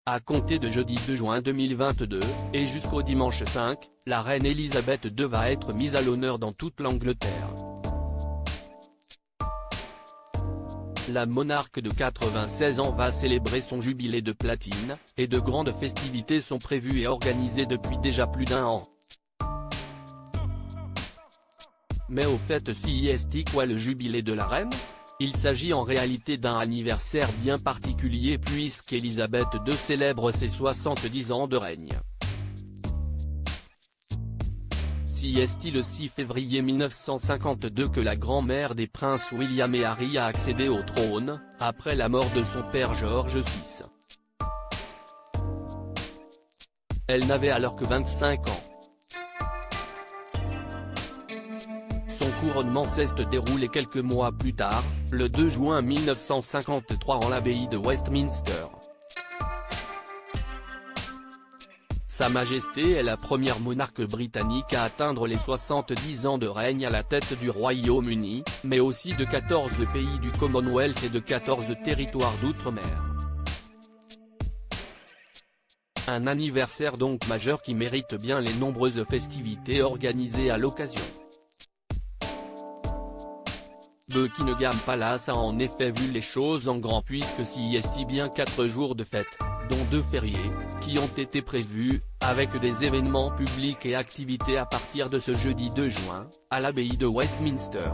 À compter de jeudi 2 juin 2022, et jusqu'au dimanche 5, la reine Elisabeth II va être mise à l'honneur dans toute l'Angleterre. La monarque de 96 ans va célébrer son jubilé de platine, et de grandes festivités sont prévues et organisées depuis déjà plus d'1 an. Mais au fait, si est quoi le jubilé de la reine? Il s'agit en réalité d'un anniversaire bien particulier puisqu'Elisabeth II célèbre ses 70 ans de règne. Si est le 6 février 1952 que la grand-mère des princes William et Harry a accédé au trône, après la mort de son père George VI. Elle n'avait alors que 25 ans. Son couronnement s'est déroulé quelques mois plus tard, le 2 juin 1953 en l'abbaye de Westminster. Sa Majesté est la première monarque britannique à atteindre les 70 ans de règne à la tête du Royaume-Uni, mais aussi de 14 pays du Commonwealth et de 14 territoires d'outre-mer. Un anniversaire donc majeur qui mérite bien les nombreuses festivités organisées à l'occasion. Buckingham Palace a en effet vu les choses en grand puisque s'y est bien 4 jours de fête, dont 2 fériés, qui ont été prévus, avec des événements publics et activités à partir de ce jeudi 2 juin, à l'abbaye de Westminster.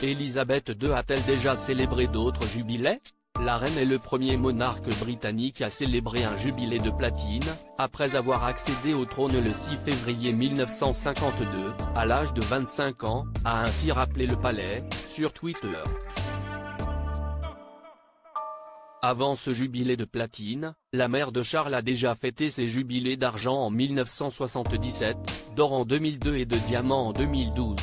Elisabeth II a-t-elle déjà célébré d'autres jubilés? La reine est le premier monarque britannique à célébrer un jubilé de platine, après avoir accédé au trône le 6 février 1952, à l'âge de 25 ans, a ainsi rappelé le palais, sur Twitter. Avant ce jubilé de platine, la mère de Charles a déjà fêté ses jubilés d'argent en 1977, d'or en 2002 et de diamant en 2012.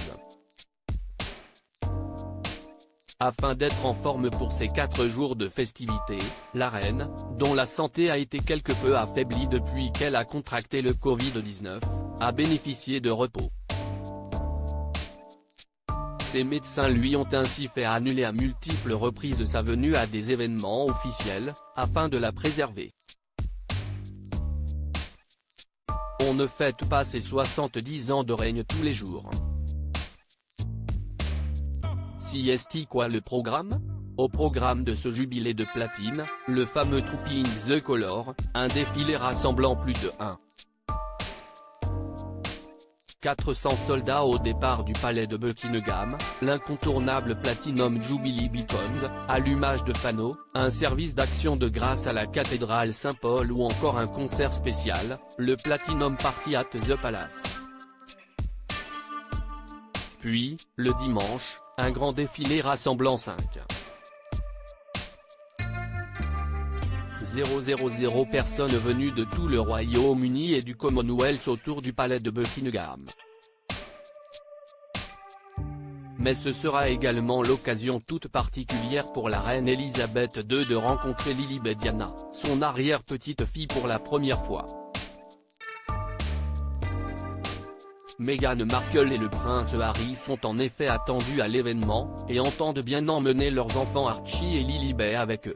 Afin d'être en forme pour ces 4 jours de festivités, la reine, dont la santé a été quelque peu affaiblie depuis qu'elle a contracté le Covid-19, a bénéficié de repos. Ses médecins lui ont ainsi fait annuler à multiples reprises sa venue à des événements officiels, afin de la préserver. On ne fête pas ses 70 ans de règne tous les jours. Si est quoi le programme? Au programme de ce jubilé de platine, le fameux Trooping the Colour, un défilé rassemblant plus de 400 soldats au départ du palais de Buckingham, l'incontournable Platinum Jubilee Beacons, allumage de panneaux, un service d'action de grâce à la cathédrale Saint-Paul ou encore un concert spécial, le Platinum Party at the Palace. Puis, le dimanche, un grand défilé rassemblant 500 personnes venues de tout le Royaume-Uni et du Commonwealth autour du palais de Buckingham. Mais ce sera également l'occasion toute particulière pour la reine Elisabeth II de rencontrer Lilibet Diana, son arrière-petite-fille pour la première fois. Meghan Markle et le prince Harry sont en effet attendus à l'événement, et entendent bien emmener leurs enfants Archie et Lilibet avec eux.